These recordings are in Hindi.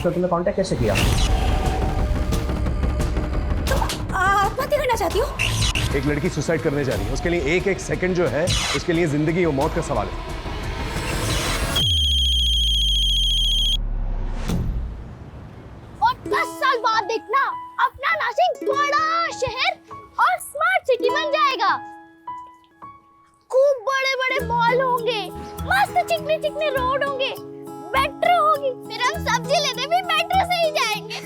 उसने तुम्हें कांटेक्ट कैसे किया? तुम आत्महत्या करना चाहती हो? एक लड़की सुसाइड करने जा रही है, उसके लिए एक एक सेकंड जो है उसके लिए जिंदगी और मौत का सवाल है। और 10 साल बाद देखना अपना नासिक बड़ा शहर और स्मार्ट सिटी बन जाएगा। खूब बड़े बड़े मॉल होंगे, मस्त चिकने चिकने रोड होंगे, मेट्रो होगी, फिर हम सब्जी लेने भी मेट्रो से ही जाएंगे।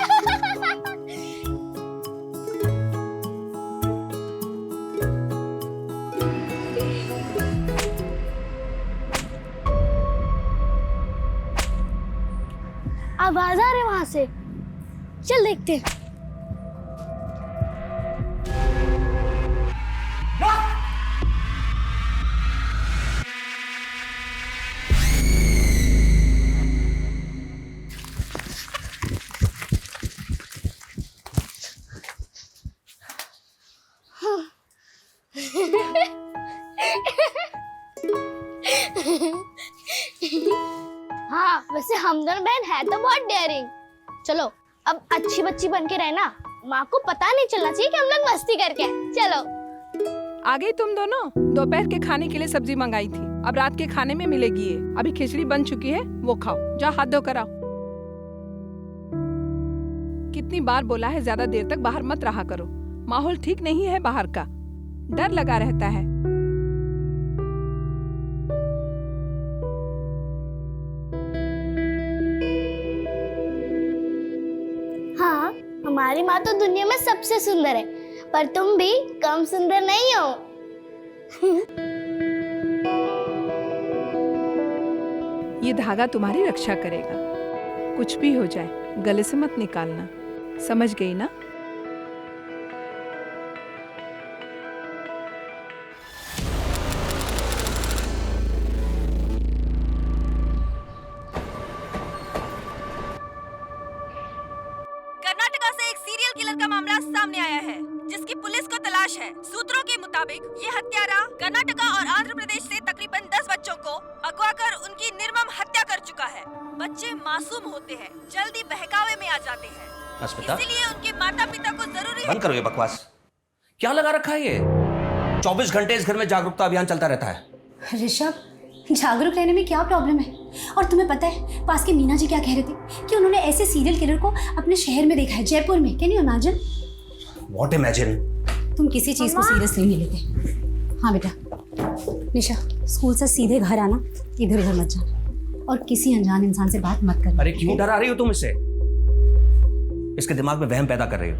आवाज आ रही है वहां से, चल देखते हैं। हाँ, वैसे हमदर्द बहन है तो बहुत डेयरिंग। चलो अब अच्छी बच्ची बन के रहना, माँ को पता नहीं चलना चाहिए कि हम लोग मस्ती करके आए। चलो। आ गई तुम दोनों? दोपहर के खाने के लिए सब्जी मंगाई थी, अब रात के खाने में मिलेगी ये। अभी खिचड़ी बन चुकी है, वो खाओ। जा हाथ धो कर आओ। कितनी बार बोला है ज्यादा देर तक बाहर मत रहा करो, माहौल ठीक नहीं है बाहर का, डर लगा रहता है। हाँ, हमारी माँ तो दुनिया में सबसे सुंदर है, पर तुम भी कम सुंदर नहीं हो। ये धागा तुम्हारी रक्षा करेगा, कुछ भी हो जाए गले से मत निकालना, समझ गई ना? कर्नाटका से एक सीरियल किलर का मामला सामने आया है, जिसकी पुलिस को तलाश है। सूत्रों के मुताबिक ये हत्यारा कर्नाटका और आंध्र प्रदेश से तकरीबन 10 बच्चों को अगवा कर उनकी निर्मम हत्या कर चुका है। बच्चे मासूम होते हैं, जल्दी बहकावे में आ जाते हैं, इसीलिए उनके माता पिता को जरूरी है। बंद करो ये बकवास, क्या लगा रखा है ये? 24 घंटे इस घर में जागरूकता अभियान चलता रहता है। ऋषभ, जागरूक रहने में क्या प्रॉब्लम है? और तुम्हें पता है पास के मीना जी क्या कह रहे थे कि उन्होंने ऐसे सीरियल किलर को अपने शहर में देखा है, जयपुर में। Can you imagine? What imagine? तुम किसी चीज को सीरियसली नहीं लेते। हाँ बेटा, निशा स्कूल से सीधे घर आना, इधर उधर मत जाना और किसी अनजान इंसान से बात मत करना। अरे क्यों डरा रही हो तुम इससे? इसके दिमाग में वहम पैदा कर रही हो।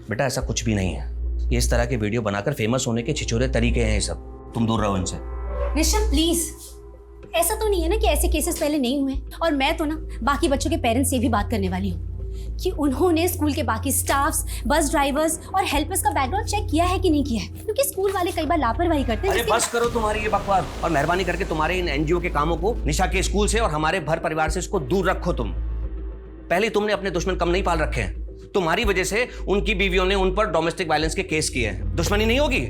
बेटा ऐसा कुछ भी नहीं है, ये इस तरह के वीडियो बनाकर फेमस होने के छिछोरे तरीके हैं ये सब, तुम दूर रहो इनसे। ऋषभ प्लीज, ऐसा तो नहीं है ना कि ऐसे केसेस पहले नहीं हुए। और मैं तो ना बाकी बच्चों के पेरेंट्स से भी बात करने वाली हूँ कि उन्होंने स्कूल के बाकी स्टाफ्स, बस ड्राइवर्स और हेल्पर्स का बैकग्राउंड चेक किया है कि नहीं किया है, क्योंकि स्कूल वाले कई बार लापरवाही करते हैं। अरे बस करो तुम्हारी ये बकवास और मेहरबानी करके तुम्हारे इन एनजीओ के कामों को निशा के स्कूल से और हमारे भर परिवार से इसको दूर रखो। तुम पहले तुमने अपने दुश्मन कम नहीं पाल रखे हैं, तुम्हारी वजह से उनकी बीवियों ने उन पर डोमेस्टिक वायलेंस के केस किए हैं। दुश्मनी नहीं होगी?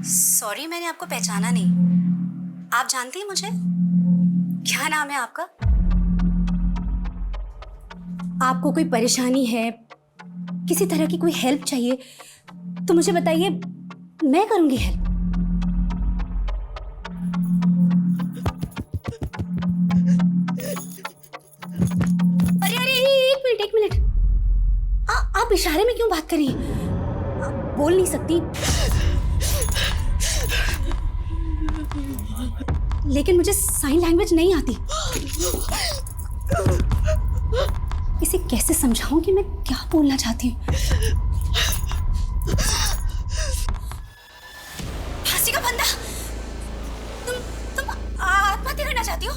सॉरी, मैंने आपको पहचाना नहीं। आप जानती हैं मुझे? क्या नाम है आपका? आपको कोई परेशानी है, किसी तरह की कोई हेल्प चाहिए तो मुझे बताइए, मैं करूंगी हेल्प। अरे अरे एक मिनट आप इशारे में क्यों बात कर रही हैं? आप बोल नहीं सकती, लेकिन मुझे साइन लैंग्वेज नहीं आती। इसे कैसे समझाऊं कि मैं क्या बोलना चाहती हूँ? फांसी का फंदा, तुम आत्महत्या करना चाहती हो?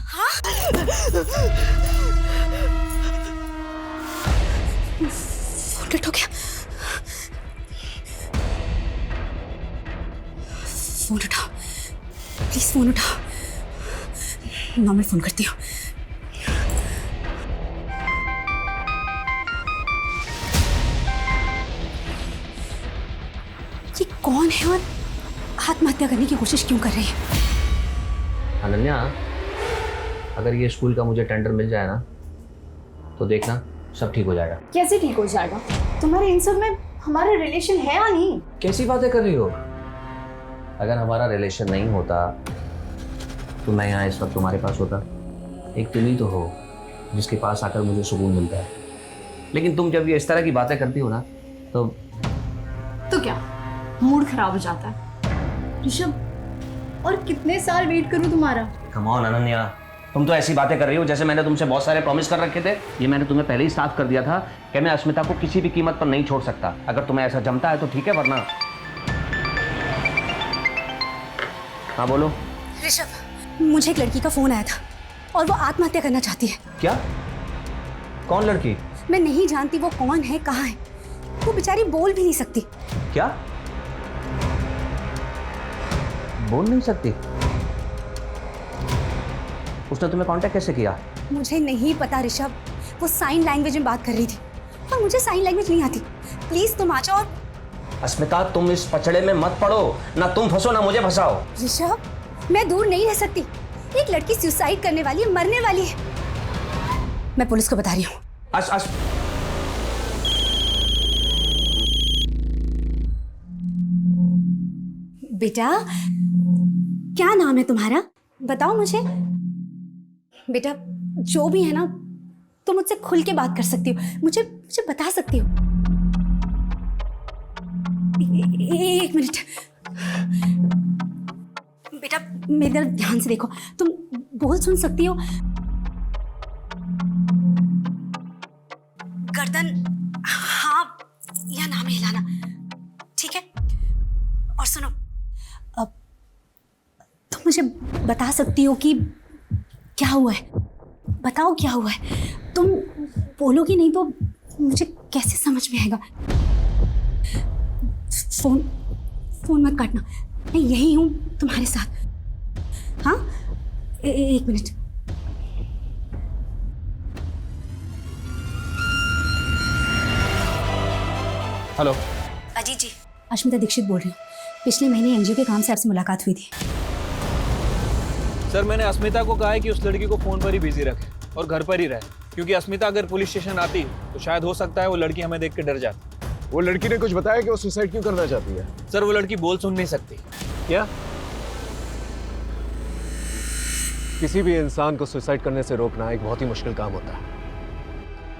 हाँ? फोन कट हो गया। फोन उठाओ प्लीज, फोन उठाओ। नॉर्मल फोन करती हूँ। ये कौन है और आत्महत्या करने की कोशिश क्यों कर रही है? अनन्या, अगर ये स्कूल का मुझे टेंडर मिल जाए ना तो देखना सब ठीक हो जाएगा। कैसे ठीक हो जाएगा? तुम्हारे इन सब में हमारा रिलेशन है या नहीं? कैसी बातें कर रही हो? अगर हमारा रिलेशन नहीं होता तो मैं यहाँ इस वक्त तुम्हारे पास होता। एक तुम ही तो हो जिसके पास आकर मुझे सुकून मिलता है। लेकिन तुम जब ये इस तरह की बातें करती हो ना तो क्या मूड खराब हो जाता है? ऋषभ, और कितने साल वेट करूं तुम्हारा? कम ऑन अनन्या, तुम तो ऐसी बातें कर रही हो जैसे मैंने तुमसे बहुत सारे प्रॉमिस कर रखे थे। ये मैंने तुम्हें पहले ही साफ कर दिया था कि मैं अस्मिता को किसी भी कीमत पर नहीं छोड़ सकता। अगर तुम्हें ऐसा जमता है तो ठीक है, वरना। हाँ बोलो। ऋषभ, मुझे एक लड़की का फोन आया था और वो आत्महत्या करना चाहती है। क्या? कौन लड़की? मैं नहीं जानती वो कौन है, कहाँ है। वो बेचारी बोल भी नहीं सकती। क्या? बोल नहीं सकती? उसने तुम्हें कांटेक्ट कैसे किया? मुझे नहीं पता ऋषभ, वो साइन लैंग्वेज में बात कर रही थी और मुझे साइन लैंग्वेज नहीं आती। प्लीज तुम आ जाओ। और अस्मिता, तुम इस पचड़े में मत पड़ो, ना तुम फंसो ना मुझे फंसाओ। ऋषभ, मैं दूर नहीं रह सकती। एक लड़की सुसाइड करने वाली है, मरने वाली है। मैं पुलिस को बता रही हूँ। बेटा, क्या नाम है तुम्हारा? बताओ मुझे। बेटा, जो भी है ना, तुम मुझसे खुल के बात कर सकती हो, मुझे बता सकती हो। एक मिनट बेटा, मेरी तरफ ध्यान से देखो। तुम बोल सुन सकती हो? गर्दन हाँ या ना में हिलाना, ठीक है? और सुनो, अब तुम मुझे बता सकती हो कि क्या हुआ है? बताओ क्या हुआ है। तुम बोलोगी नहीं तो मुझे कैसे समझ में आएगा? फोन मत काटना, मैं यही हूं तुम्हारे साथ। हाँ, एक मिनट। हेलो। अजीत जी, अश्मिता दीक्षित बोल रही हूँ। पिछले महीने एनजीओ के काम से आपसे मुलाकात हुई थी। सर, मैंने अस्मिता को कहा है कि उस लड़की को फोन पर ही बिजी रखे और घर पर ही रहे, क्योंकि अस्मिता अगर पुलिस स्टेशन आती तो शायद हो सकता है वो लड़की हमें देख के डर जाती। वो लड़की ने कुछ बताया कि वो सुसाइड क्यों करना चाहती है? सर, वो लड़की बोल सुन नहीं सकती। क्या? किसी भी इंसान को सुसाइड करने से रोकना एक बहुत ही मुश्किल काम होता है,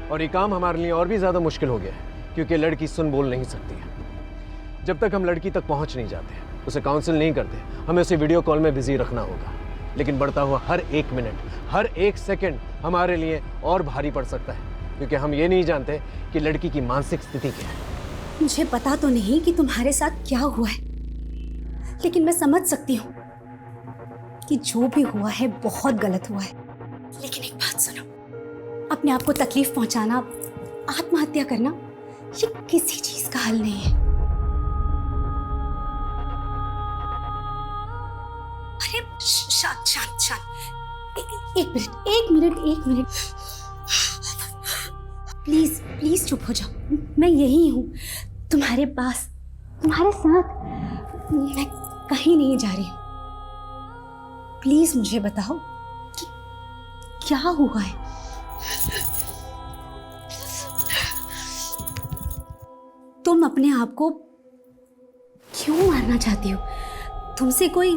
और ये काम हमारे लिए और भी ज्यादा मुश्किल हो गया है क्योंकि लड़की सुन बोल नहीं सकती है। जब तक हम लड़की तक पहुंच नहीं जाते, उसे काउंसिल नहीं करते, हमें उसे वीडियो कॉल में बिजी रखना होगा। लेकिन बढ़ता हुआ हर एक मिनट, हर एक सेकंड हमारे लिए और भारी पड़ सकता है, क्योंकि हम ये नहीं जानते कि लड़की की मानसिक स्थिति क्या है। मुझे पता तो नहीं कि तुम्हारे साथ क्या हुआ है, लेकिन मैं समझ सकती हूँ कि जो भी हुआ है बहुत गलत हुआ है। लेकिन एक बात सुनो, अपने आप को तकलीफ पहुंचाना, आत्महत्या करना, ये किसी चीज का हल नहीं है। अरे शांत शांत शांत, एक मिनट प्लीज प्लीज चुप हो जाओ। मैं यही हूँ तुम्हारे पास, तुम्हारे साथ। मैं कहीं नहीं जा रही हूँ। प्लीज मुझे बताओ कि क्या हुआ है। तुम अपने आप को क्यों मारना चाहती हो? तुमसे कोई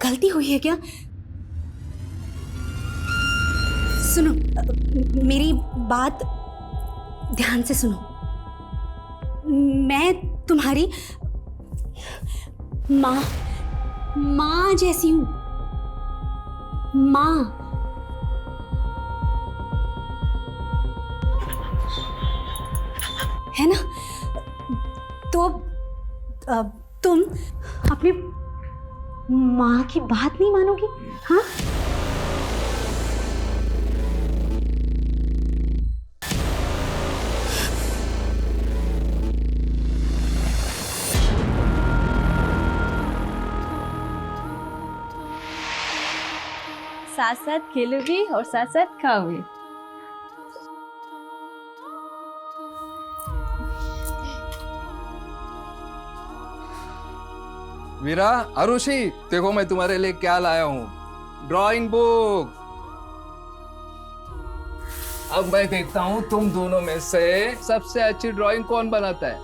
गलती हुई है क्या? सुनो, मेरी बात ध्यान से सुनो। मैं तुम्हारी माँ जैसी हूं। माँ। है ना? तो तुम अपनी माँ की बात नहीं मानोगी? हाँ? साथ साथ खेलोगी और साथ साथ खाओगी। वीरा, अरुषि, देखो मैं तुम्हारे लिए क्या लाया हूँ, ड्राइंग बुक। अब मैं देखता हूँ तुम दोनों में से सबसे अच्छी ड्राइंग कौन बनाता है।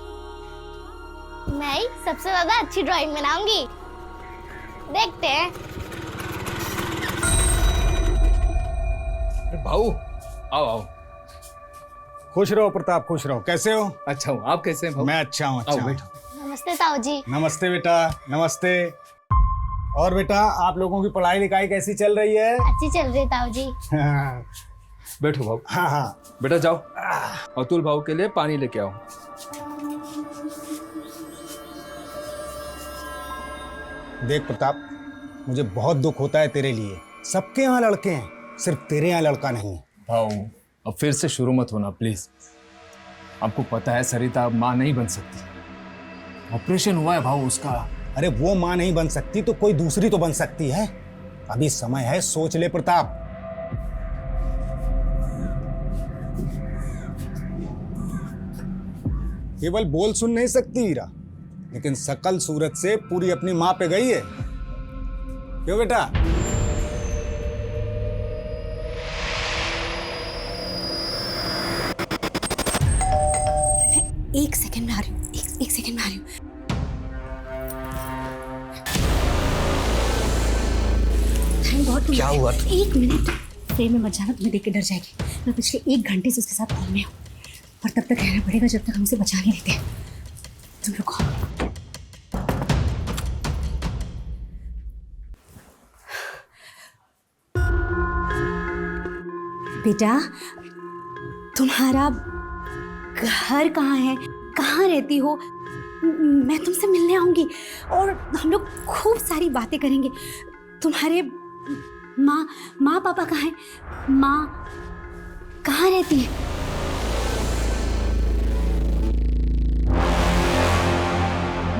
मैं ही सबसे ज्यादा अच्छी ड्राइंग बनाऊंगी। देखते हैं। भाऊ, आओ आओ। खुश रहो प्रताप, खुश रहो। कैसे हो? अच्छा हूँ, आप कैसे हैं भाऊ? मैं अच्छा हूँ, अच्छा आओ हूँ। बैठो। नमस्ते ताऊ जी। नमस्ते बेटा, नमस्ते। और बेटा, आप लोगों की पढ़ाई लिखाई कैसी चल रही है? अच्छी चल रही है ताऊ जी। हाँ बैठो भाऊ। हाँ। बेटा जाओ, अतुल भाऊ के लिए पानी लेके आओ। देख प्रताप, मुझे बहुत दुख होता है तेरे लिए। सबके यहाँ लड़के हैं, सिर्फ तेरे यहाँ लड़का नहीं। भाऊ, अब फिर से शुरू मत होना प्लीज। आपको पता है सरिता अब माँ नहीं बन सकती। ऑपरेशन हुआ है भाऊ उसका। अरे वो माँ नहीं बन सकती तो कोई दूसरी तो बन सकती है। अभी समय है, सोच ले प्रताप। केवल बोल सुन नहीं सकती हीरा, लेकिन सकल सूरत से पूरी अपनी माँ पे गई है। क्यों बेटा? एक सेकंड में आ रही हूँ, एक सेकंड में आ रही हूँ। थैंक गॉड तुम। क्या हुआ? एक मिनट, फ्रेम में मत जाना, तुम्हें देख के डर जाएगी। मैं पिछले 1 घंटे से उसके साथ कॉल में हूँ, पर तब तक रहना पड़ेगा जब तक हम उसे बचा नहीं लेते। तुम रुको। बेटा, तुम्हारा घर कहाँ है? कहाँ रहती हो? मैं तुमसे मिलने आऊंगी और हम लोग खूब सारी बातें करेंगे। तुम्हारे माँ पापा कहाँ हैं? माँ कहाँ रहती है?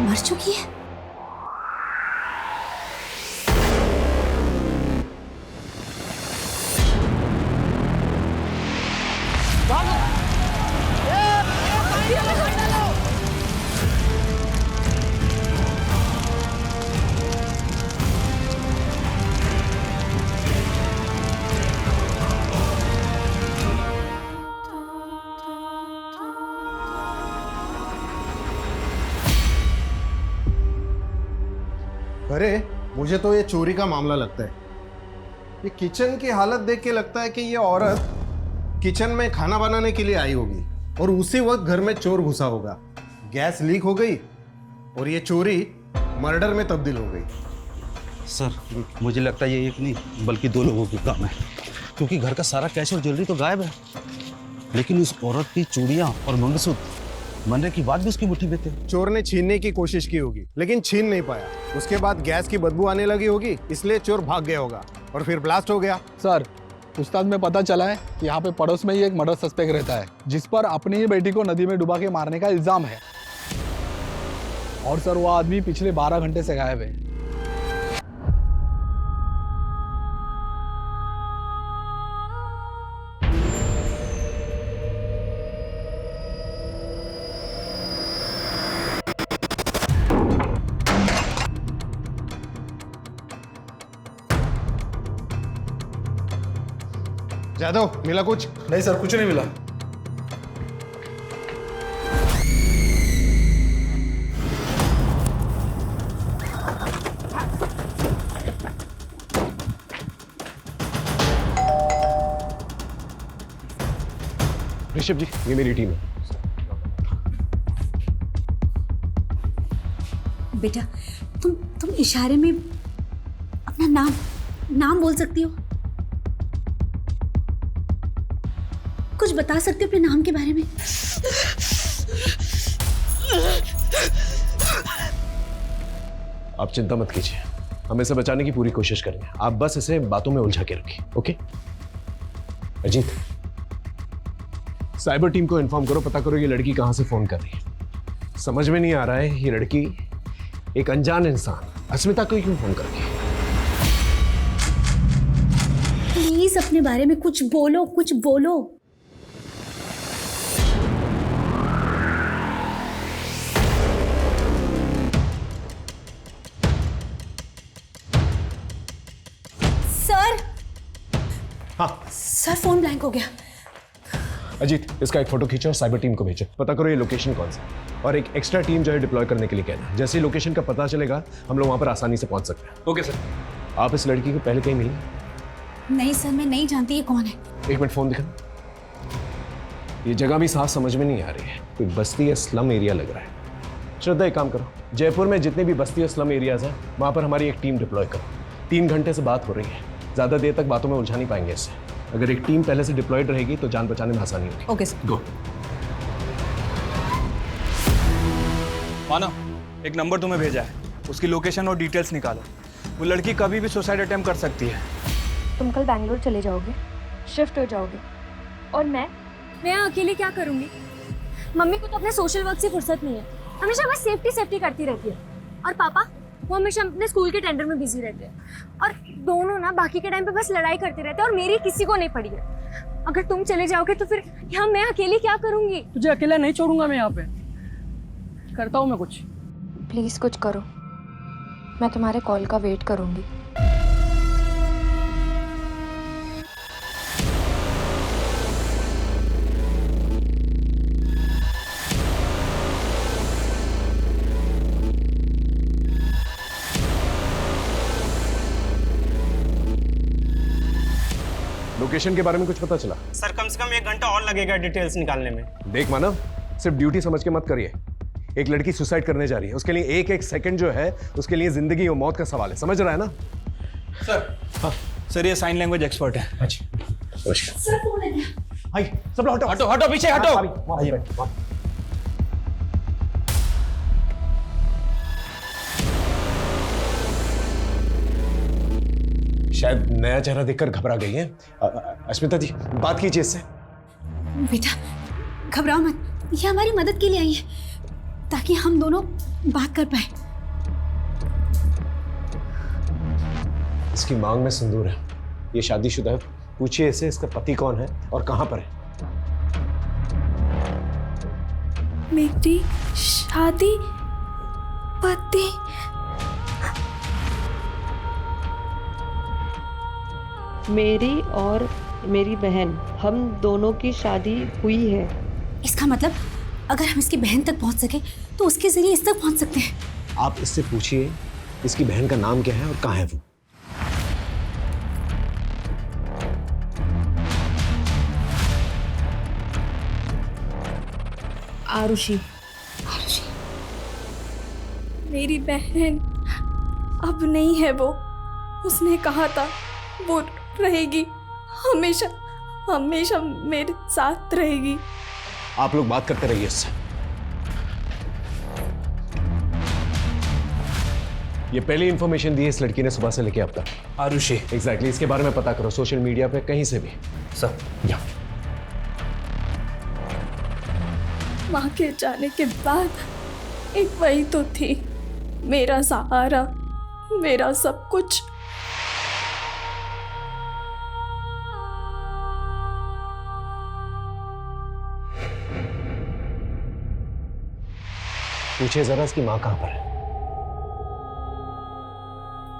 मर चुकी है? अरे मुझे तो ये चोरी का मामला लगता है। ये किचन की हालत देख के लगता है कि ये औरत किचन में खाना बनाने के लिए आई होगी और उसी वक्त घर में चोर घुसा होगा। गैस लीक हो गई और ये चोरी मर्डर में तब्दील हो गई। सर, मुझे लगता है ये एक नहीं बल्कि 2 लोगों की काम है, क्योंकि घर का सारा कैश और ज्वेलरी तो गायब है, लेकिन उस औरत की चूड़ियाँ और मंगलसूत्र मरने की बात भी उसकी मुट्ठी में थे। चोर ने छीनने की कोशिश की होगी लेकिन छीन नहीं पाया। उसके बाद गैस की बदबू आने लगी होगी, इसलिए चोर भाग गया होगा और फिर ब्लास्ट हो गया। सर, पूछताछ में पता चला है कि यहाँ पे पड़ोस में ही एक मर्डर सस्पेक्ट रहता है, जिस पर अपनी ही बेटी को नदी में डुबा के मारने का इल्जाम है। और सर, वो आदमी पिछले 12 घंटे से गायब है। जादव, मिला कुछ? नहीं सर, कुछ नहीं मिला। ऋषभ जी, ये मेरी टीम है। बेटा, तुम इशारे में अपना नाम बोल सकती हो? कुछ बता सकते हो अपने नाम के बारे में? आप चिंता मत कीजिए, हम इसे बचाने की पूरी कोशिश करेंगे। आप बस इसे बातों में उलझा के रखिए, ओके? अजीत, साइबर टीम को इन्फॉर्म करो, पता करो ये लड़की कहां से फोन कर रही है। समझ में नहीं आ रहा है ये लड़की एक अनजान इंसान अस्मिता को क्यों फोन कर रही है। प्लीज अपने बारे में कुछ बोलो। सर, फोन ब्लैंक हो गया। अजीत, इसका एक फोटो खींचो और साइबर टीम को भेजो, पता करो ये लोकेशन कौन सा, और एक एक्स्ट्रा टीम जो है डिप्लॉय करने के लिए कहना। जैसे ही लोकेशन का पता चलेगा हम लोग वहां पर आसानी से पहुंच सकते हैं। Okay sir. आप इस लड़की को पहले कहीं मिली? नहीं सर, मैं नहीं जानती ये कौन है। एक मिनट, फोन दिखा। ये जगह भी साफ समझ में नहीं आ रही है, कोई बस्ती या स्लम एरिया लग रहा है। श्रद्धा, एक काम करो, जयपुर में जितने भी बस्ती और स्लम एरियाज हैं वहां पर हमारी एक टीम डिप्लॉय करो। 3 घंटे से बात हो रही है, ज्यादा देर तक बातों में उलझा नहीं पाएंगे इससे। अगर एक टीम पहले से डिप्लॉयड रहेगी तो जान बचाने में आसानी होगी। Okay sir. गो। मानो, एक नंबर तुम्हें भेजा है, उसकी लोकेशन और डिटेल्स निकालो। वो लड़की कभी भी सुसाइड अटेम्प्ट कर सकती है। तुम कल बैंगलोर चले जाओगे, शिफ्ट हो जाओगे, और मैं अकेले क्या करूंगी? मम्मी को तो अपने सोशल वर्क से फुर्सत नहीं है, हमेशा बस सेफ्टी करती रहती है। और पापा, वो हमेशा अपने स्कूल के टेंडर में बिजी रहते हैं, और दोनों ना बाकी के टाइम पे बस लड़ाई करते रहते हैं, और मेरी किसी को नहीं पड़ी है। अगर तुम चले जाओगे तो फिर यहाँ मैं अकेली क्या करूंगी? तुझे अकेला नहीं छोड़ूंगा मैं, यहाँ पे करता हूँ मैं कुछ। प्लीज कुछ करो, मैं तुम्हारे कॉल का वेट करूंगी। लोकेशन के बारे में कुछ पता चला? सर, कम से कम 1 घंटा और लगेगा डिटेल्स निकालने में। देख मानव, सिर्फ ड्यूटी समझ के मत करिए। एक लड़की सुसाइड करने जा रही है, उसके लिए एक सेकंड जो है उसके लिए जिंदगी और मौत का सवाल है, समझ रहा है ना? सर, हाँ सर, ये साइन लैंग्वेज एक्सपर्ट है। अच्छा, सर, फोन है। हाय, सब लोग हटो हटो पीछे हटो। शायद नया चेहरा देखकर घबरा गई है। अस्मिता जी, बात कीजिए इससे। बेटा, घबराओ मत, ये हमारी मदद के लिए आई है ताकि हम दोनों बात कर पाए। इसकी मांग में सिंदूर है, ये शादीशुदा है। पूछिए इसे इसका पति कौन है और कहां पर है। मेरी शादी पति? मेरी और मेरी बहन, हम दोनों की शादी हुई है। इसका मतलब अगर हम इसकी बहन तक पहुंच सके तो उसके जरिए इस तक पहुंच सकते हैं। आप इससे पूछिए इसकी बहन का नाम क्या है और कहां है वो। आरुषि। मेरी बहन अब नहीं है वो। उसने कहा था वो रहेगी, हमेशा हमेशा मेरे साथ रहेगी। आप लोग बात करते रहिए इससे। ये पहली इंफॉर्मेशन दी है इस लड़की ने सुबह से लेके अब तक। आरुषि? एग्जैक्टली, इसके बारे में पता करो सोशल मीडिया पे कहीं से भी। सर, या माँ के जाने के बाद एक वही तो थी, मेरा सहारा, मेरा सब कुछ। पूछिए जरा इसकी माँ कहाँ पर है।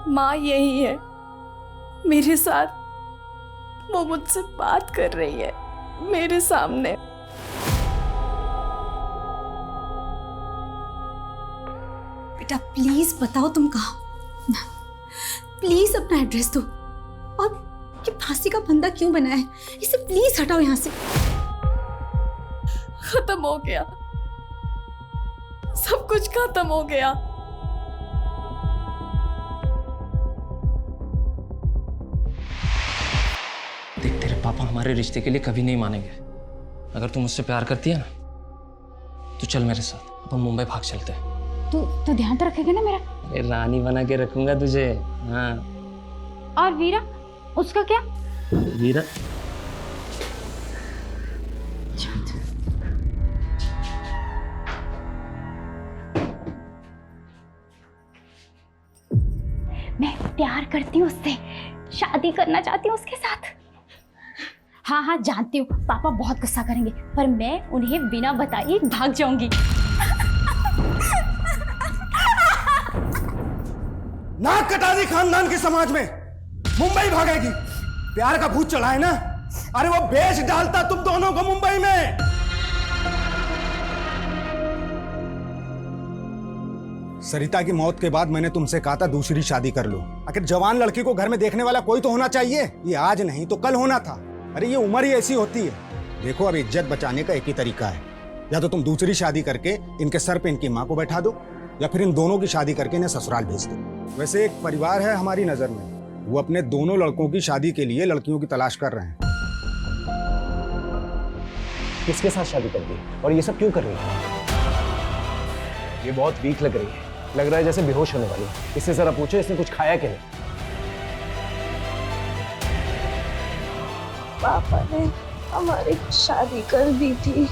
माँ यही है मेरे साथ, वो मुझसे बात कर रही है मेरे सामने। बेटा प्लीज बताओ तुम कहाँ, प्लीज अपना एड्रेस दो, और ये फांसी का फंदा क्यों बना है, इसे प्लीज हटाओ यहाँ से। खत्म हो गया, सब कुछ खत्म हो गया। देख, तेरे पापा हमारे रिश्ते के लिए कभी नहीं मानेंगे। अगर तू मुझसे प्यार करती है ना तो चल मेरे साथ, अपन मुंबई भाग चलते हैं। तो ध्यान तो रखेगा ना मेरा? अरे रानी बना के रखूंगा तुझे। हाँ। और वीरा, उसका क्या? वीरा मैं प्यार करती हूँ उससे, शादी करना चाहती हूँ उसके साथ। हाँ हाँ जानती हूँ, पापा बहुत गुस्सा करेंगे, पर मैं उन्हें बिना बताए भाग जाऊंगी। नाक कटा दी खानदान के समाज में, मुंबई भागेगी। प्यार का भूत चढ़ा है ना, अरे वो बेच डालता तुम दोनों को मुंबई में। सरिता की मौत के बाद मैंने तुमसे कहा था दूसरी शादी कर लो। आखिर जवान लड़की को घर में देखने वाला कोई तो होना चाहिए। ये आज नहीं तो कल होना था। अरे ये उम्र ही ऐसी होती है। देखो, अब इज्जत बचाने का एक ही तरीका है, या तो तुम दूसरी शादी करके इनके सर पे इनकी माँ को बैठा दो, या फिर इन दोनों की शादी करके इन्हें ससुराल भेज दो। वैसे एक परिवार है हमारी नजर में, वो अपने दोनों लड़कों की शादी के लिए लड़कियों की तलाश कर रहे हैं। किसके साथ शादी कर दी और ये सब क्यों कर रही है? ये बहुत वीक लग रही है, लग रहा है जैसे बेहोश होने वाली है। इससे जरा पूछो इसने कुछ खाया कि नहीं। पापा ने हमारी शादी कर दी थी।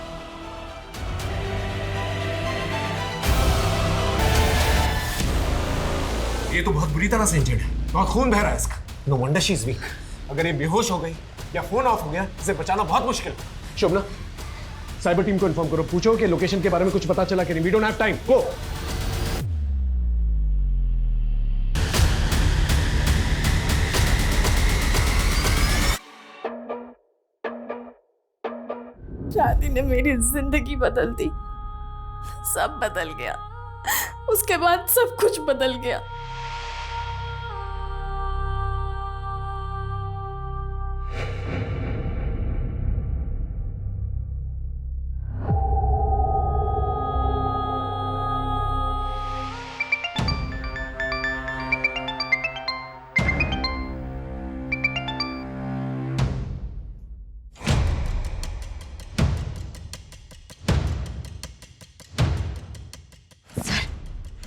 ये तो बहुत बुरी तरह से इंजर्ड है, बहुत खून बह रहा है इसका। No wonder she is weak. अगर ये बेहोश हो गई या फोन ऑफ हो गया, इसे बचाना बहुत मुश्किल है। शोभना, साइबर टीम को इन्फॉर्म करो, पूछो कि लोकेशन के बारे में कुछ पता चला कि नहीं। वी डोंट हैव टाइम, गो। शादी ने मेरी जिंदगी बदल दी, सब बदल गया। उसके बाद सब कुछ बदल गया।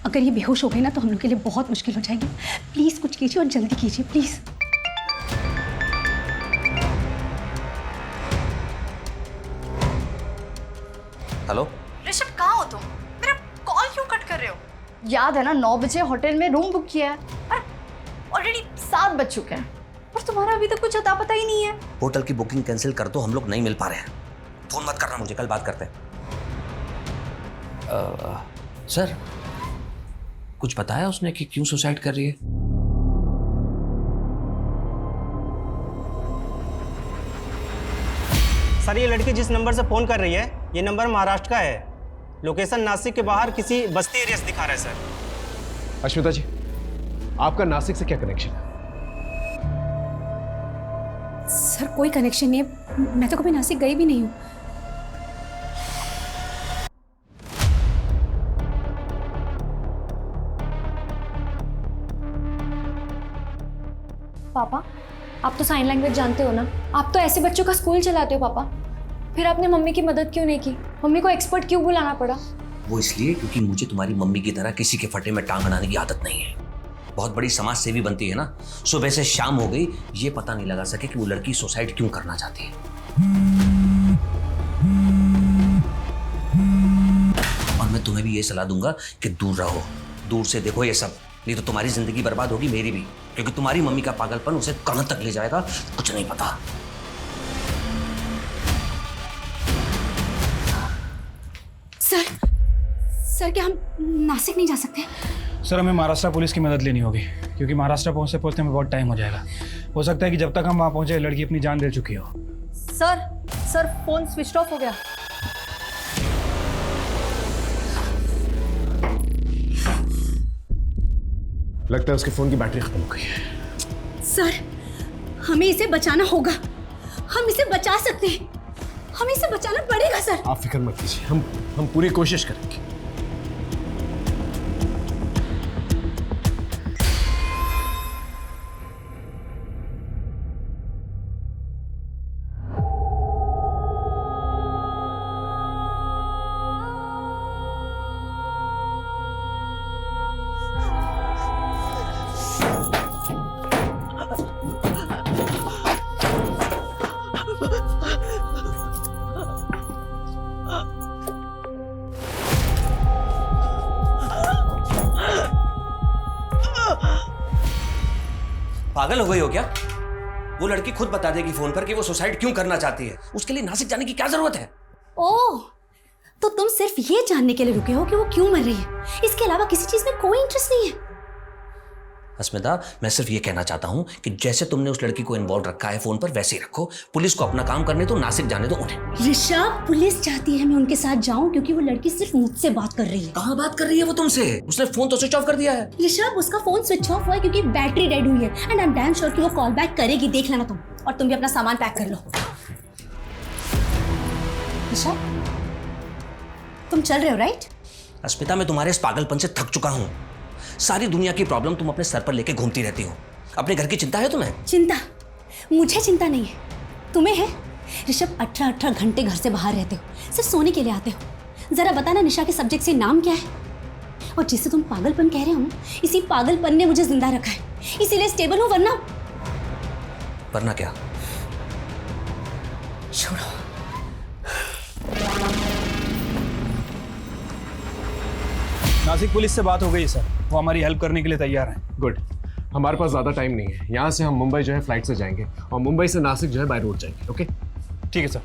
अगर ये बेहोश हो गई ना तो हम लोग के लिए बहुत मुश्किल हो जाएगी। प्लीज कुछ कीजिए और जल्दी कीजिए, प्लीज। हेलो ऋषभ, कहाँ हो तुम? मेरा कॉल क्यों कट कर रहे हो? याद है ना 9 बजे होटल में रूम बुक किया है और ऑलरेडी 7 बज चुके हैं और तुम्हारा अभी तक कुछ अता पता ही नहीं है। होटल की बुकिंग कैंसिल कर दो, हम लोग नहीं मिल पा रहे हैं। फोन मत करना मुझे, कल बात करते हैं। सर, कुछ बताया उसने कि क्यों सुसाइड कर रही है? सर, ये लड़की जिस नंबर से फ़ोन कर रही है, ये नंबर महाराष्ट्र का है। लोकेशन नासिक के बाहर किसी बस्ती एरिया से दिखा रहा है सर। अश्विता जी, आपका नासिक से क्या कनेक्शन है? सर कोई कनेक्शन नहीं है, मैं तो कभी नासिक गई भी नहीं हूँ। पापा, आप तो साइन लैंग्वेज जानते हो ना, आप तो ऐसे बच्चों का स्कूल चलाते हो पापा। फिर आपने मम्मी की मदद क्यों नहीं की? मम्मी को एक्सपर्ट क्यों बुलाना पड़ा? वो इसलिए क्योंकि मुझे तुम्हारी मम्मी की तरह किसी के फटे में टांग अड़ाने की आदत नहीं है। बहुत बड़ी समाज सेवी बनती है ना, सुबह से शाम हो गई, ये पता नहीं लगा सके कि वो लड़की सुसाइड क्यों करना चाहती है। और मैं तुम्हें भी ये सलाह दूंगा कि दूर रहो, दूर से देखो ये सब, नहीं तो तुम्हारी जिंदगी बर्बाद होगी, मेरी भी, क्योंकि तुम्हारी मम्मी का पागलपन उसे कहां तक ले जाएगा कुछ नहीं पता। सर क्या हम नासिक नहीं जा सकते? सर, हमें महाराष्ट्र पुलिस की मदद लेनी होगी, क्योंकि महाराष्ट्र पहुंचते में बहुत टाइम हो जाएगा। हो सकता है कि जब तक हम वहां पहुंचे लड़की अपनी जान दे चुकी हो। सर फोन स्विच ऑफ हो गया। लगता है उसके फोन की बैटरी खत्म हो गई है। सर, हमें इसे बचाना होगा, हम इसे बचा सकते हैं। हमें इसे बचाना पड़ेगा सर। आप फिक्र मत कीजिए, हम पूरी कोशिश करेंगे। पागल हो गई हो क्या? वो लड़की खुद बता देगी फोन पर कि वो सुसाइड क्यों करना चाहती है। उसके लिए नासिक जाने की क्या जरूरत है? ओह, तो तुम सिर्फ ये जानने के लिए रुके हो कि वो क्यों मर रही है, इसके अलावा किसी चीज में कोई इंटरेस्ट नहीं है? अस्मिता, मैं सिर्फ ये कहना चाहता हूँ कि जैसे तुमने उस लड़की को इन्वॉल्व रखा है फोन पर, वैसे ही रखो। पुलिस को अपना काम करने दो, नासिक जाने दो उन्हें। ऋषभ, पुलिस चाहती है मैं उनके साथ जाऊं क्योंकि वो लड़की सिर्फ मुझसे बात कर रही है। कहाँ बात कर रही है वो तुमसे? उसने फोन तो स्विच ऑफ कर दिया है। ऋषभ, उसका फोन स्विच ऑफ हुआ है क्योंकि बैटरी डेड हुई है and I am damn sure कि वो कॉल बैक करेगी। देख लेना तुम, और तुम भी अपना सामान पैक कर लो। ऋषभ, तुम चल रहे हो राइट? अस्मिता, मैं तुम्हारे इस पागलपन से थक चुका हूँ। सारी दुनिया की प्रॉब्लम तुम अपने सर पर लेके घूमती रहती हो। अपने घर की चिंता है तुम्हें? चिंता? मुझे चिंता नहीं है, तुम्हें है। ऋषभ, 18 घंटे घर से बाहर रहते हो, सिर्फ सोने के लिए आते हो। जरा बताना निशा के सब्जेक्ट से नाम क्या है? और जिससे तुम पागलपन कह रहे हो ना, इसी पागलपन ने मुझे जिंदा रखा है, इसीलिए स्टेबल हूं। वरना क्या? छोड़ो। नासिक पुलिस से बात हो गई सर, वो हमारी हेल्प करने के लिए तैयार हैं। गुड, हमारे पास ज़्यादा टाइम नहीं है। यहाँ से हम मुंबई जो है फ्लाइट से जाएंगे और मुंबई से नासिक जो है बाय रोड जाएंगे। ओके, ठीक है सर।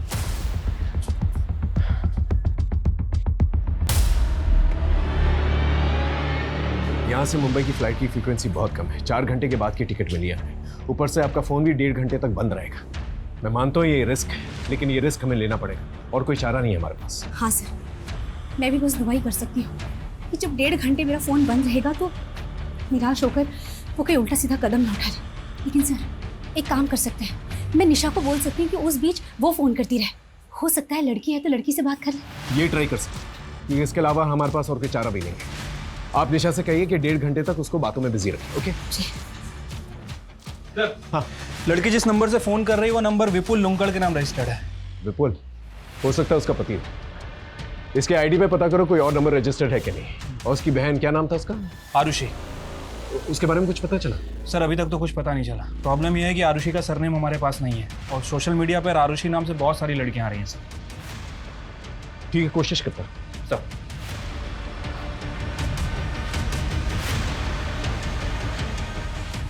यहाँ से मुंबई की फ्लाइट की फ्रीक्वेंसी बहुत कम है। 4 घंटे के बाद की टिकट मिली है। ऊपर से आपका फ़ोन भी 1.5 घंटे तक बंद रहेगा। मैं मानता हूँ ये रिस्क है, लेकिन ये रिस्क हमें लेना पड़ेगा और कोई चारा नहीं है हमारे पास। हाँ सर, मैं भी बस दुआ ही कर सकती हूँ कि जब 1.5 घंटे मेरा फ़ोन बंद रहेगा तो निराश होकर वो कोई उल्टा सीधा कदम ना उठा ले। लेकिन सर, एक काम कर सकते हैं, मैं निशा को बोल सकती हूँ कि उस बीच वो फ़ोन करती रहे। हो सकता है लड़की है तो लड़की से बात कर ले। ये ट्राई कर सकते हैं, क्योंकि इसके अलावा हमारे पास और कोई चारा भी नहीं है। आप निशा से कहिए कि 1.5 घंटे तक उसको बातों में बिजी रखें। ओके जी। हाँ, लड़की जिस नंबर से फोन कर रही है वो नंबर विपुल लुंकड़ के नाम रजिस्टर्ड है। विपुल? हो सकता है उसका पति हो। इसके आईडी पे पता करो कोई और नंबर रजिस्टर्ड है कि नहीं। और उसकी बहन, क्या नाम था उसका? आरुषि। उसके बारे में कुछ पता चला? सर, अभी तक तो कुछ पता नहीं चला। प्रॉब्लम यह है कि आरुषि का सरनेम हमारे पास नहीं है और सोशल मीडिया पर आरुषि नाम से बहुत सारी लड़कियां आ रही हैं सर। ठीक है, कोशिश करता हूं। सर,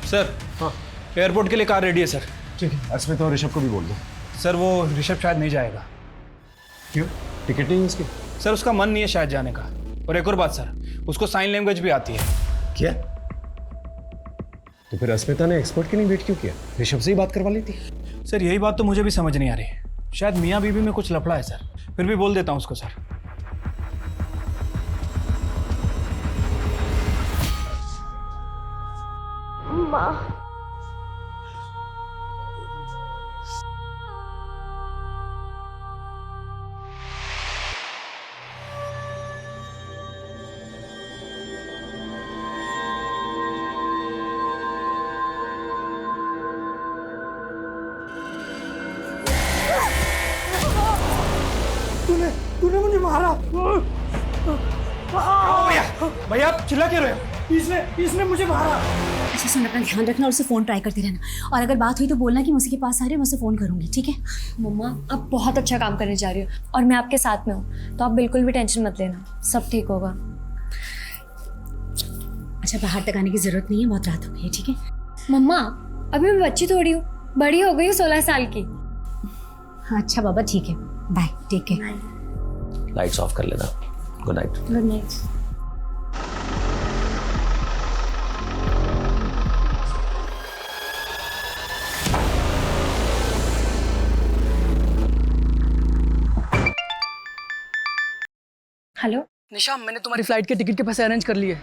सर, हाँ, एयरपोर्ट के लिए कार रेडी है सर। ठीक है, अस्मिता और ऋषभ को भी बोल दो। सर, वो ऋषभ शायद नहीं जाएगा। क्यों? टिकट नहीं है उसकी? सर, उसका मन नहीं है शायद जाने का। और एक और बात सर, उसको साइन लैंग्वेज भी आती है। क्या? तो फिर अस्मिता ने एक्सपर्ट के लिए वेट क्यों किया? ऋषभ से ही बात करवा लेती। सर, यही बात तो मुझे भी समझ नहीं आ रही। शायद मियाँ बीवी में कुछ लफड़ा है सर। फिर भी बोल देता हूँ उसको सर। माँ, तूने मुझे मारा। भैया, आप चिल्ला क्यों रहे हो? इसने मुझे मारा। अच्छा सुन, अपना ध्यान रखना और उसे फ़ोन ट्राई करती रहना। और अगर बात हुई तो बोलना कि मैं उसी के पास आ रही हूँ, मैं उसे फ़ोन करूँगी। ठीक है? मम्मा, आप बहुत अच्छा काम करने जा रही हो और मैं आपके साथ में हूँ, तो आप बिल्कुल भी टेंशन मत लेना, सब ठीक होगा। अच्छा, बाहर तक आने की ज़रूरत नहीं है, बहुत रात हो गई है। ठीक है? मम्मा, अभी मैं बच्ची थोड़ी हूँ, बड़ी हो गई हूँ 16 साल की। हाँ अच्छा बाबा, ठीक है, bye, take care. Lights off कर लेना। Good night. Good night. Hello Nisha, मैंने तुम्हारी फ्लाइट के टिकट के पैसे अरेंज कर लिए।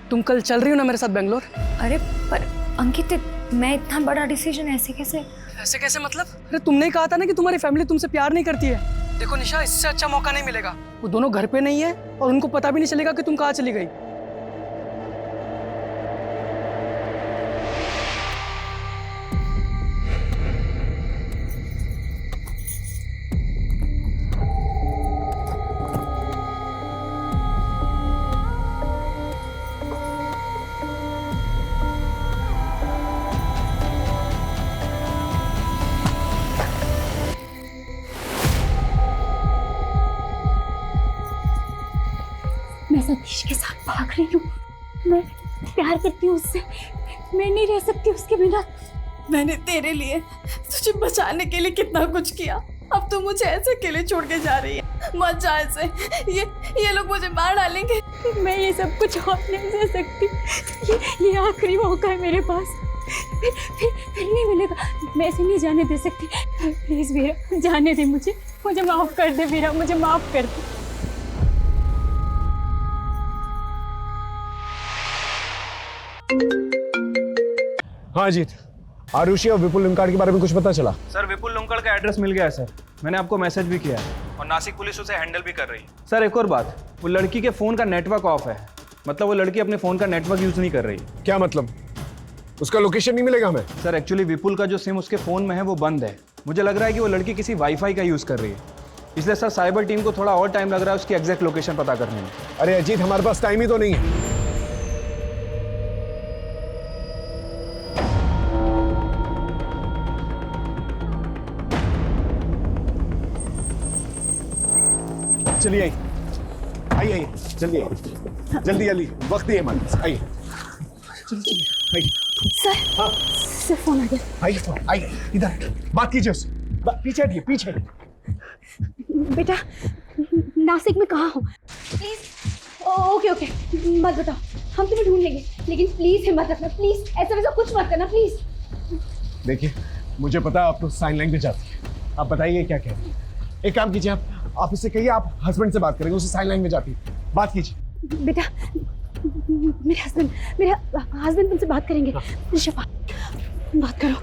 तुम कल चल रही हो ना मेरे साथ बेंगलोर? अरे पर अंकित, मैं इतना बड़ा डिसीजन ऐसे कैसे? ऐसे कैसे मतलब? अरे तुमने ही कहा था ना कि तुम्हारी फैमिली तुमसे प्यार नहीं करती है। देखो निशा, इससे अच्छा मौका नहीं मिलेगा। वो दोनों घर पे नहीं है और उनको पता भी नहीं चलेगा कि तुम कहाँ चली गई। मैं सतीश के साथ भाग रही हूँ। मैं प्यार करती हूँ उससे। मैं नहीं रह सकती उसके बिना। मैंने तेरे लिए, तुझे बचाने के लिए कितना कुछ किया। अब तू मुझे ऐसे अकेले छोड़ के जा रही है। मत जा ऐसे। ये लोग मुझे मार डालेंगे। मैं ये सब कुछ और नहीं सह सकती। ये आखिरी मौका है मेरे पास। फिर नहीं मिलेगा। मैं इसे नहीं जाने दे सकती। प्लीज वीरा, जाने दे मुझे। मुझे माफ कर दे वीरा, मुझे माफ कर दे। हाँ अजीत, आरुषि और विपुल लुंकाड़ के बारे में कुछ पता चला? सर विपुल लुंकड़ का एड्रेस मिल गया है सर। मैंने आपको मैसेज भी किया है और नासिक पुलिस उसे हैंडल भी कर रही है। सर एक और बात, वो लड़की के फ़ोन का नेटवर्क ऑफ है। मतलब वो लड़की अपने फ़ोन का नेटवर्क यूज़ नहीं कर रही। क्या मतलब? उसका लोकेशन नहीं मिलेगा हमें? सर एक्चुअली विपुल का जो सिम उसके फ़ोन में है वो बंद है। मुझे लग रहा है कि वो लड़की किसी वाईफाई का यूज़ कर रही है, इसलिए सर साइबर टीम को थोड़ा और टाइम लग रहा है उसकी एग्जैक्ट लोकेशन पता करने में। अरे अजीत, हमारे पास टाइम ही तो नहीं है। चलिए आइए, आइए जल्दी आइए, जल्दी जल्दी, वक्त नहीं है हमारे पास। आइए चलिए आइए। सर, हाँ सर फोन आ गया। आइए आइए, इधर बात कीजिए उससे। पीछे हटिए, पीछे। बेटा, नासिक में कहाँ हो? प्लीज। ओके ओके, मत बताओ, हम तुम्हें ढूंढ लेंगे, लेकिन प्लीज हिम्मत रखना। प्लीज ऐसा वैसा कुछ मत करना प्लीज। देखिए, मुझे पता है आप तो साइन लैंग्वेज आती है। आप बताइए क्या कह रहे हैं। एक काम कीजिए, आप उससे कहिए आप हस्बैंड से बात करेंगे, उसे साइन लैंग्वेज आती है। बात कीजिए। बेटा, मेरे हस्बैंड तुमसे बात करेंगे। ऋषभ, बात करो।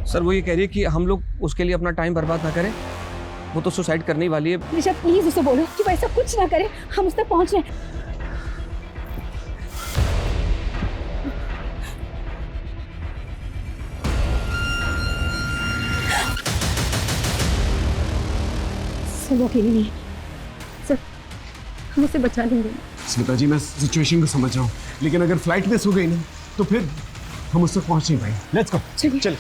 सर वो ये कह रही है कि हम लोग उसके लिए अपना टाइम बर्बाद ना करें। वो तो सुसाइड करने ही वाली है। ऋषभ प्लीज उसे बोलो कि वो ऐसा कुछ ना करे। हम उस तक पहुंच रहे हैं। वो अकेली नहीं है सर, हम उसे बचा लेंगे। स्मिता जी, मैं सिचुएशन को समझ रहा हूँ, लेकिन अगर फ्लाइट मिस हो गई ना तो फिर हम उससे पहुंच नहीं पाएंगे। Let's go. चलिए चलिए।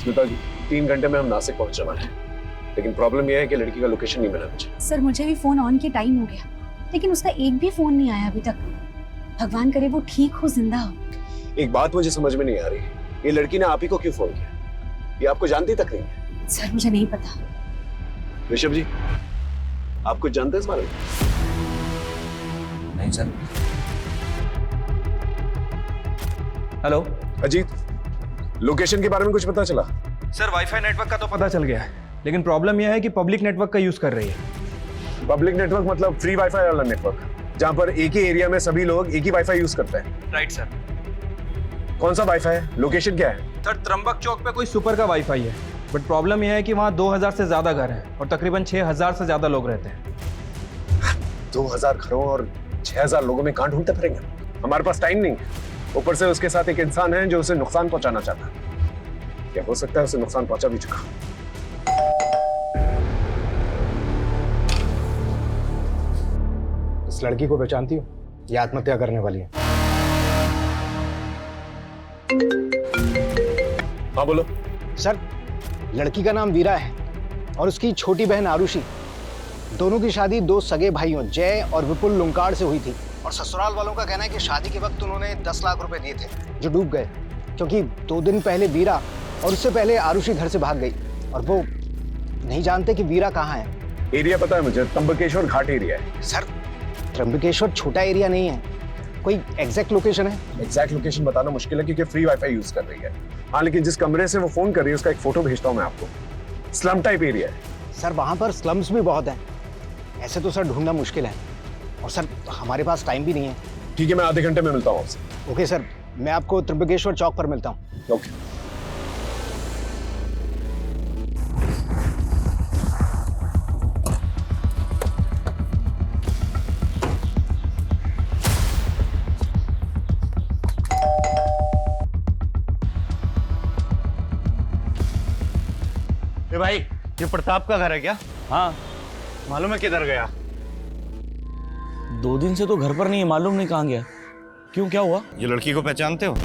स्मिता जी, 3 घंटे में हम नासिक पहुंचने वाले हैं, लेकिन प्रॉब्लम यह है कि लड़की का लोकेशन नहीं मिला मुझे। सर मुझे भी फोन ऑन के टाइम हो गया, लेकिन उसका एक भी फोन नहीं आया अभी तक। भगवान करे वो ठीक हो, जिंदा हो। एक बात मुझे समझ में नहीं आ रही, ये लड़की ने आप ही को क्यों फोन किया? ये आपको जानती तक नहीं है। सर मुझे नहीं पता। ऋषभ जी, आप कुछ जानते हैं इस बारे में? नहीं सर। हेलो अजीत, लोकेशन के बारे में कुछ पता चला? सर वाईफाई नेटवर्क का तो पता चल गया है, लेकिन प्रॉब्लम यह है कि पब्लिक नेटवर्क का यूज कर रही है। पब्लिक नेटवर्क मतलब फ्री वाईफाई वाला नेटवर्क, जहां पर एक ही एरिया में सभी लोग एक ही वाईफाई यूज करते हैं। Right sir. कौन सा वाईफाई है? लोकेशन क्या है? सर त्र्यंबक चौक पे कोई सुपर का वाईफाई है, बट प्रॉब्लम यह है कि वहाँ 2000 से ज्यादा घर हैं और तकरीबन 6000 से ज्यादा लोग रहते हैं। 2000 घरों और 6000 लोगों में कहां ढूंढते फिरेंगे? हमारे पास टाइम नहीं है। ऊपर से उसके साथ एक इंसान है जो उसे नुकसान पहुंचाना चाहता है। क्या हो सकता है उसे नुकसान पहुंचा भी चुका। इस लड़की को पहचानती हो? ये आत्महत्या करने वाली है। हाँ बोलो। सर, लड़की का नाम वीरा है और उसकी छोटी बहन आरुषि। दोनों की शादी 2 सगे भाइयों जय और विपुल लुंकाड़ से हुई थी, और ससुराल वालों का कहना है कि शादी के वक्त उन्होंने 10 लाख रुपए दिए थे जो डूब गए, क्योंकि 2 दिन पहले वीरा और उससे पहले आरुषि घर से भाग गई और वो नहीं जानते कि वीरा कहाँ है। एरिया पता है मुझे, त्र्यंबकेश्वर घाट एरिया है। सर, त्र्यंबकेश्वर छोटा एरिया नहीं है, कोई एग्जैक्ट लोकेशन है? एग्जैक्ट लोकेशन बताना मुश्किल है क्योंकि फ्री वाईफाई यूज कर रही है। हाँ, लेकिन जिस कमरे से वो फोन कर रही है उसका एक फोटो भेजता हूँ मैं आपको। स्लम टाइप एरिया है। सर, वहां पर स्लम्स भी बहुत हैं। ऐसे तो सर ढूंढना मुश्किल है, और सर हमारे पास टाइम भी नहीं है। ठीक है, मैं आधे घंटे में मिलता हूँ आपसे। ओके सर, मैं आपको त्रिभुवनेश्वर चौक पर मिलता हूँ। ओके। ए भाई, ये प्रताप का घर है क्या? हाँ। मालूम है किधर गया? 2 दिन से तो घर पर नहीं है, मालूम नहीं कहाँ गया। क्यों, क्या हुआ? ये लड़की को पहचानते हो?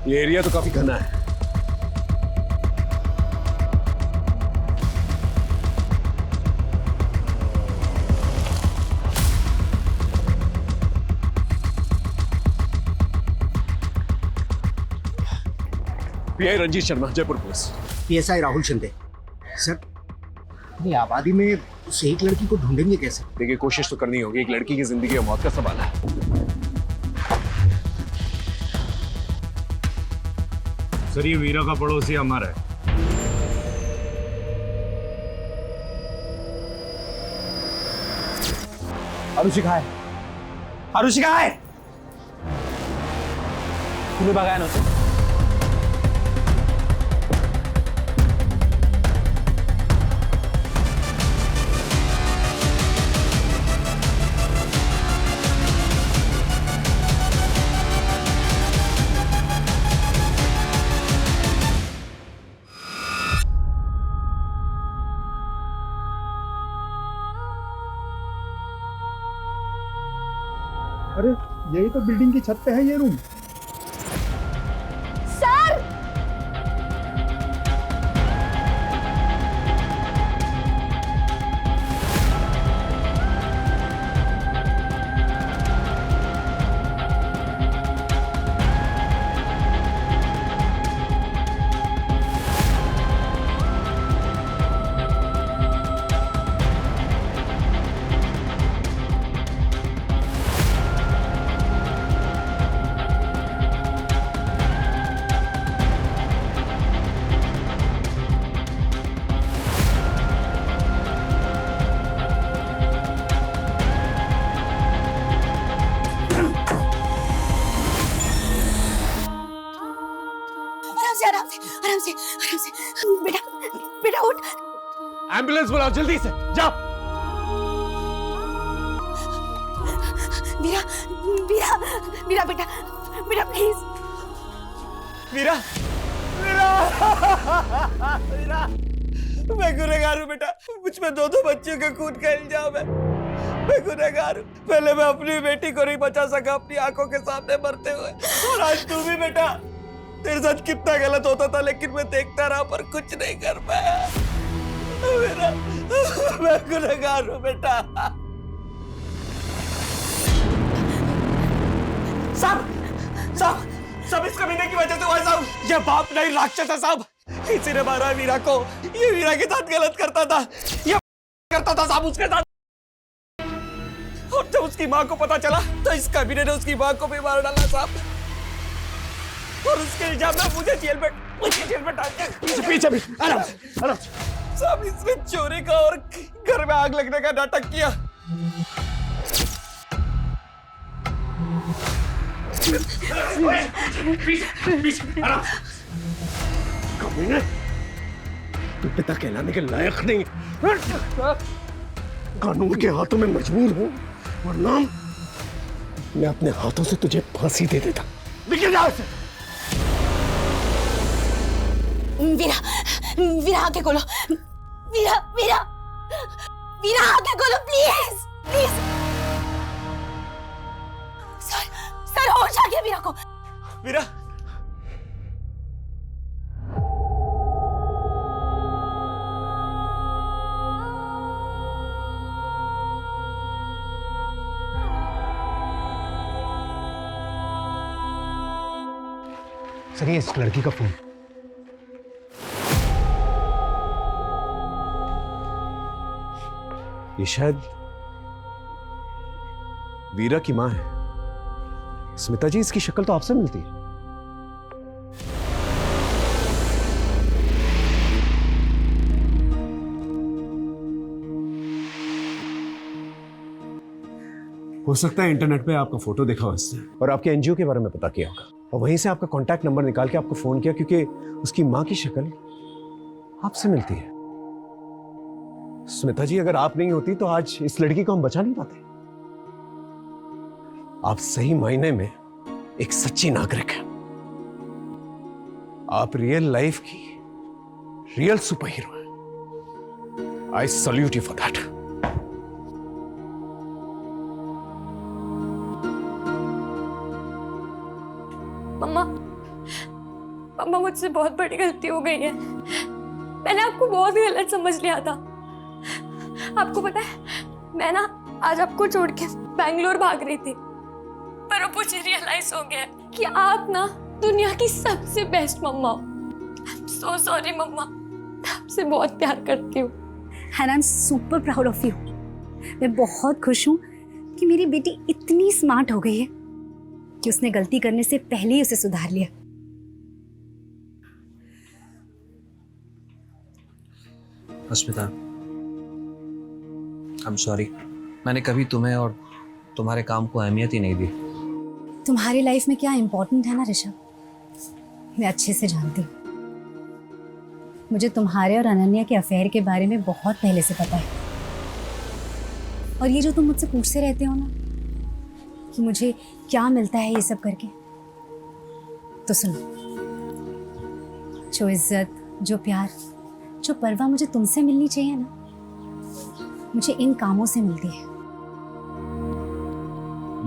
ये एरिया तो काफी घना है। PI Ranjit Sharma, Jaipur police. PSI Rahul Shinde. Sir, अपनी आबादी में उस एक लड़की को ढूंढेंगे कैसे? देखिए, कोशिश तो करनी होगी। एक लड़की की जिंदगी और मौत का सवाल है। सर, ये वीरा का पड़ोसी हमारा है। आरुषिका है, आरुषिका है। तुम्हें भगाया ना उसे? अरे यही तो बिल्डिंग की छत पे है ये रूम। सर, आराम से आराम से आराम से। बेटा बेटा उठ। एम्बुलेंस बुलाओ जल्दी से, जाओ। वीरा वीरा वीरा बेटा बेटा प्लीज। वीरा, वीरा, वीरा, मैं गुनहगार हूँ बेटा। मुझ में 2 बच्चियों के खून का इल्जाम है। मैं गुनहगार हूँ। पहले मैं अपनी बेटी को नहीं बचा सका अपनी आंखों के सामने मरते हुए, और आज तू भी बेटा। तेरे साथ कितना गलत होता था, लेकिन मैं देखता रहा पर कुछ नहीं कर पाया। मेरा मैं गुनहगार हूँ बेटा। सब इस कमीने की वजह से हुआ साहब। ये बाप नहीं, राक्षस है साहब। किसी ने मारा वीरा को। ये वीरा के साथ गलत करता था, ये करता था साहब उसके साथ। और जब उसकी माँ को पता चला तो इस कमीने ने उसकी माँ को भी मार डाला साहब। और उसके इल्जाम में मुझे जेल में डाल दिया। पीछे भी आराम से। साहब, इसने चोरी का और घर में आग लगने का नाटक किया। कमीने, तू पिता कहलाने के लायक नहीं। कानून के हाथों में मजबूर हूं, वरना मैं अपने हाथों से तुझे फांसी दे देता। निकल जाओ से। वीरा वीरा आके खोलो। वीरा वीरा वीरा आके खोलो प्लीज प्लीज। सर होश आ गया वीरा को। वीरा, सर ये इस लड़की का फोन। ये शायद वीरा की मां है। स्मिता जी, इसकी शक्ल तो आपसे मिलती है। हो सकता है इंटरनेट पे आपका फोटो देखा हो इसने और आपके एनजीओ के बारे में पता किया होगा और वहीं से आपका कांटेक्ट नंबर निकाल के आपको फोन किया, क्योंकि उसकी मां की शक्ल आपसे मिलती है। स्मिता जी, अगर आप नहीं होती तो आज इस लड़की को हम बचा नहीं पाते। आप सही मायने में एक सच्ची नागरिक हैं। आप रियल लाइफ की रियल सुपर हीरो हैं। I salute you for that. Mamma, mamma मुझसे बहुत बड़ी गलती हो गई है। मैंने आपको बहुत गलत समझ लिया था। आपको पता है, मैं ना आज आपको छोड़ के बैंगलोर भाग रही थी, पर अब मुझे रियलाइज हो गया कि आप ना दुनिया की सबसे बेस्ट मम्मा हो। आई एम सो सॉरी मम्मा, मैं आपसे बहुत प्यार करती हूँ। And I am super proud of you. मैं बहुत खुश हूँ कि मेरी बेटी इतनी स्मार्ट हो गई है कि उसने गलती करने से पहले ही उसे सुधार लिया। अस्मिता, आई एम सॉरी। मैंने कभी तुम्हें और तुम्हारे काम को अहमियत ही नहीं दी। तुम्हारी लाइफ में क्या इंपॉर्टेंट है ना ऋषभ, मैं अच्छे से जानती हूँ। मुझे तुम्हारे और अनन्या के अफेयर के बारे में बहुत पहले से पता है। और ये जो तुम मुझसे पूछते रहते हो ना कि मुझे क्या मिलता है ये सब करके, तो सुनो, जो इज्जत, जो प्यार, जो परवाह मुझे तुमसे मिलनी चाहिए ना, मुझे इन कामों से मिलती है।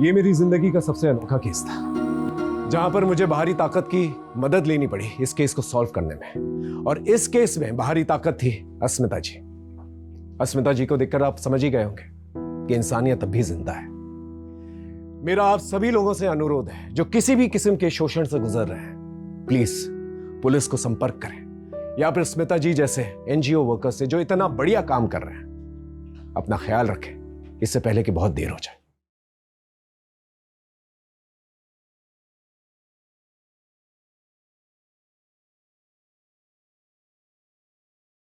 ये मेरी जिंदगी का सबसे अनोखा केस था, जहां पर मुझे बाहरी ताकत की मदद लेनी पड़ी इस केस को सॉल्व करने में। और इस केस में बाहरी ताकत थी अस्मिता जी। अस्मिता जी को देखकर आप समझ ही गए होंगे कि इंसानियत अब भी जिंदा है। मेरा आप सभी लोगों से अनुरोध है जो किसी भी किस्म के शोषण से गुजर रहे हैं, प्लीज पुलिस को संपर्क करें या फिर स्मिता जी जैसे एनजीओ वर्कर्स से जो इतना बढ़िया काम कर रहे हैं। अपना ख्याल रखें, इससे पहले कि बहुत देर हो जाए।